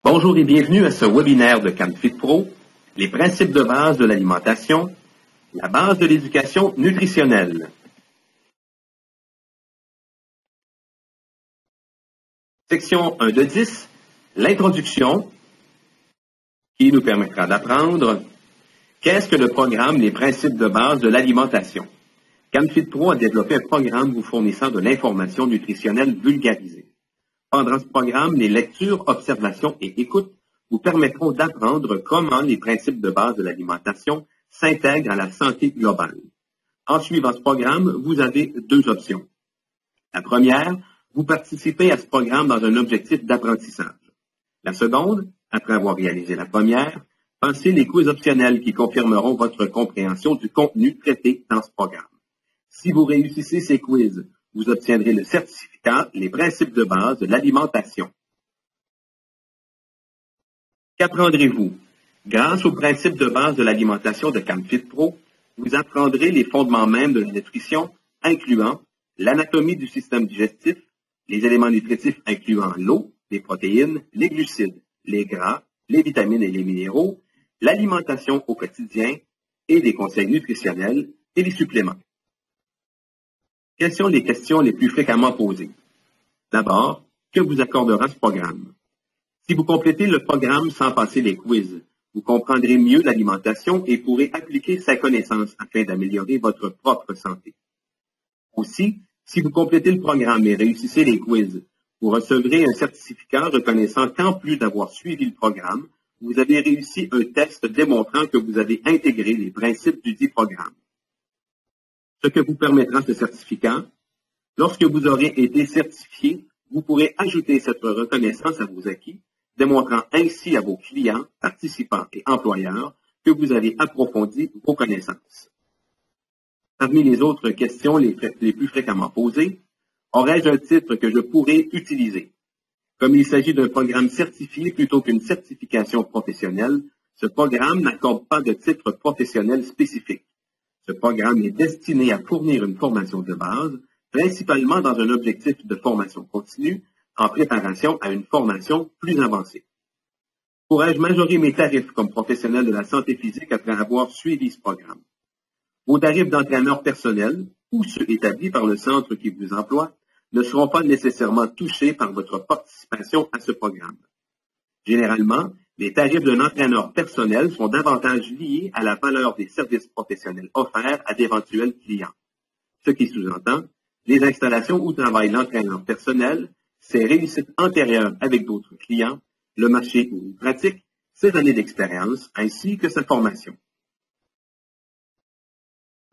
Bonjour et bienvenue à ce webinaire de CanFit Pro, les principes de base de l'alimentation, la base de l'éducation nutritionnelle. Section 1 de 10, l'introduction, qui nous permettra d'apprendre qu'est-ce que le programme Les principes de base de l'alimentation. CanFit Pro a développé un programme vous fournissant de l'information nutritionnelle vulgarisée. Pendant ce programme, les lectures, observations et écoutes vous permettront d'apprendre comment les principes de base de l'alimentation s'intègrent à la santé globale. En suivant ce programme, vous avez deux options. La première, vous participez à ce programme dans un objectif d'apprentissage. La seconde, après avoir réalisé la première, passez les quiz optionnels qui confirmeront votre compréhension du contenu traité dans ce programme. Si vous réussissez ces quiz, vous obtiendrez le certificat Les principes de base de l'alimentation. Qu'apprendrez-vous? Grâce aux principes de base de l'alimentation de CanFit Pro, vous apprendrez les fondements mêmes de la nutrition, incluant l'anatomie du système digestif, les éléments nutritifs incluant l'eau, les protéines, les glucides, les gras, les vitamines et les minéraux, l'alimentation au quotidien et des conseils nutritionnels et les suppléments. Quelles sont les questions les plus fréquemment posées? D'abord, que vous accordera ce programme? Si vous complétez le programme sans passer les quiz, vous comprendrez mieux l'alimentation et pourrez appliquer sa connaissance afin d'améliorer votre propre santé. Aussi, si vous complétez le programme et réussissez les quiz, vous recevrez un certificat reconnaissant qu'en plus d'avoir suivi le programme, vous avez réussi un test démontrant que vous avez intégré les principes du dit programme. Ce que vous permettra ce certificat, lorsque vous aurez été certifié, vous pourrez ajouter cette reconnaissance à vos acquis, démontrant ainsi à vos clients, participants et employeurs que vous avez approfondi vos connaissances. Parmi les autres questions les plus fréquemment posées, aurais-je un titre que je pourrais utiliser? Comme il s'agit d'un programme certifié plutôt qu'une certification professionnelle, ce programme n'accorde pas de titre professionnel spécifique. Ce programme est destiné à fournir une formation de base, principalement dans un objectif de formation continue, en préparation à une formation plus avancée. Pourrais-je majorer mes tarifs comme professionnel de la santé physique après avoir suivi ce programme? Vos tarifs d'entraîneur personnel ou ceux établis par le centre qui vous emploie ne seront pas nécessairement touchés par votre participation à ce programme. Généralement, les tarifs d'un entraîneur personnel sont davantage liés à la valeur des services professionnels offerts à d'éventuels clients. Ce qui sous-entend les installations où travaille l'entraîneur personnel, ses réussites antérieures avec d'autres clients, le marché où il pratique, ses années d'expérience, ainsi que sa formation.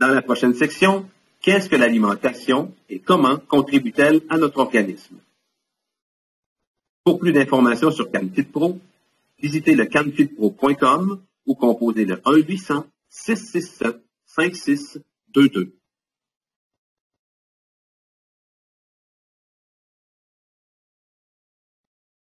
Dans la prochaine section, qu'est-ce que l'alimentation et comment contribue-t-elle à notre organisme? Pour plus d'informations sur CanFit Pro, visitez le canfitpro.com ou composez le 1-800-667-5622.